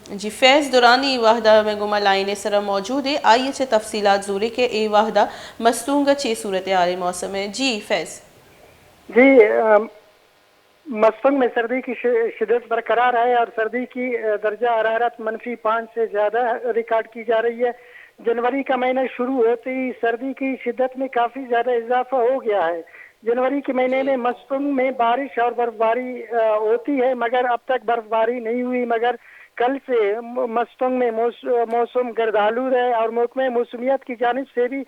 जी, फैज़ दुरानी ई वाहदा में गुमा line sir मौजूद है। आइए से तफसीलात ज़ूरी के ए वाहदा मस्तूंगा ची सूरत हाल मौसम है। जी फैज़। जी मौसम में सर्दी की शिदत बरकरार है और सर्दी की दर्जा हरारत -5 से ज्यादा रिकॉर्ड की जा रही है। जनवरी का महीना शुरू होते ही सर्दी की शिदत में काफी ज्यादा इजाफा हो गया है। जनवरी के महीने में मौसम में बारिश और बर्फबारी होती है, मगर अब तक बर्फबारी नहीं हुई। मगर कल से मौसम में मौसम गर्दालू है और महकमे मौसमियात की जानिब से भी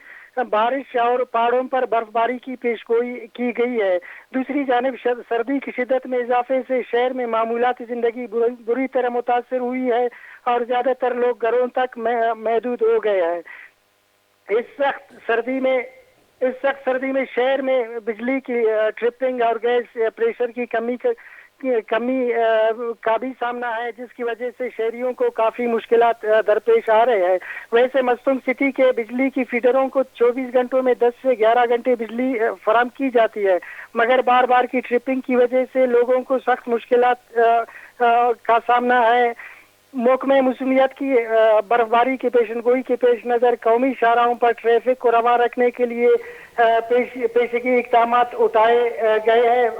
बारिश और पहाड़ों पर बर्फबारी की पेशगोई की गई है। दूसरी जानिब सर्दी की शिदत में इजाफे से शहर में मामूलाती जिंदगी बुरी तरह मुतासर हुई है और ज्यादातर लोग घरों तक महदूद हो गए हैं। इस सख्त सर्दी में शहर में बिजली की ट्रिपिंग और गैस प्रेशर की कमी का भी सामना है, जिसकी वजह से शहरियों को काफी मुश्किलात दरपेश आ रहे हैं। वैसे मस्तूम सिटी के बिजली की फीडरों को 24 घंटों में 10 से 11 घंटे बिजली फराम की जाती है, मगर बार बार की ट्रिपिंग की वजह से लोगों को सख्त मुश्किलात का सामना है। महकमे मौसमियात की बर्फबारी की पेशनगोई के पेश नजर कौमी शाहराहों पर ट्रैफिक को रवा रखने के लिए पेशगी इकदाम उठाए गए हैं।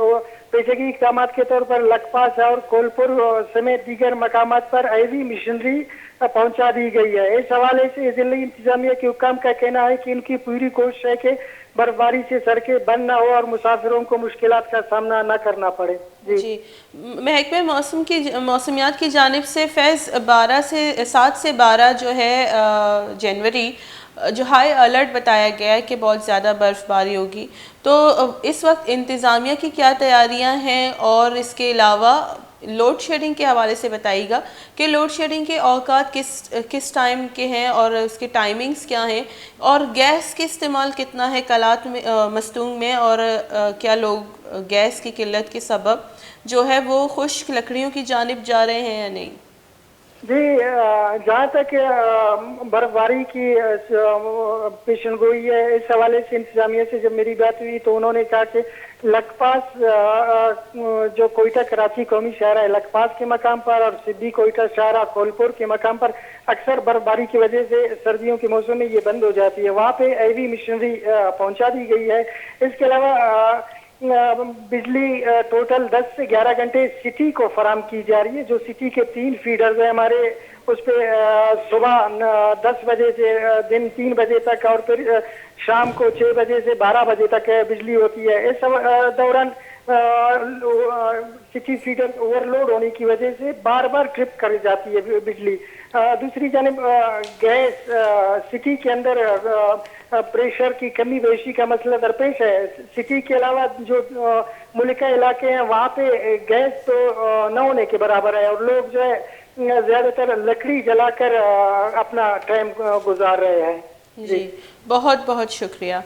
पेशगी इकदाम के तौर पर लखपास और कोलपुर समेत दीगर मकामात पर हैवी मशीनरी पहुंचा दी गई है। इस हवाले से जिले इंतजामिया के हुक्काम का कहना है कि इनकी पूरी कोशिश है कि बर्फबारी से सड़कें बंद न हो और मुसाफिरों को मुश्किलात का सामना न करना पड़े। जी, महकमे मौसमियात की जानिब से फैज़ 7 से 12 जो है जनवरी जो हाई अलर्ट बताया गया है कि बहुत ज़्यादा बर्फ़बारी होगी। तो इस वक्त इंतज़ामिया की क्या तैयारियां हैं, और इसके अलावा लोड शेडिंग के हवाले से बताइएगा कि लोड शेडिंग के औकात किस टाइम के हैं और उसके टाइमिंग्स क्या हैं, और गैस के इस्तेमाल कितना है कलात में मस्तूंग में, और क्या लोग गैस की किल्लत के सबब जो है वो खुश्क लकड़ियों की जानिब जा रहे हैं या नहीं। जी, जहाँ तक बर्फबारी की पेशनगोई है, इस हवाले से इंतजामिया से जब मेरी बात हुई तो उन्होंने कहा कि लखपास जो कोयटा कराची कौमी शहर है, लखपास के मकाम पर और सिद्दी कोयटा शहरा कोलपुर के मकाम पर अक्सर बर्फबारी की वजह से सर्दियों के मौसम में ये बंद हो जाती है। वहाँ पे हैवी मशीनरी पहुँचा दी गई है। इसके अलावा बिजली टोटल 10 से 11 घंटे सिटी को फराम की जा रही है। जो सिटी के 3 फीडर्स है हमारे, उस पे सुबह 10 बजे से दिन 3 बजे तक और फिर शाम को 6 बजे से 12 बजे तक बिजली होती है। इस दौरान सिटी फीडर ओवरलोड होने की वजह से बार बार ट्रिप कर जाती है बिजली। दूसरी जानिब गैस सिटी के अंदर प्रेशर की कमी बेशी का मसला दरपेश है। सिटी के अलावा जो मुल्का इलाके हैं वहाँ पे गैस तो न होने के बराबर है और लोग जो है ज्यादातर लकड़ी जलाकर अपना टाइम गुजार रहे हैं। जी, बहुत बहुत शुक्रिया।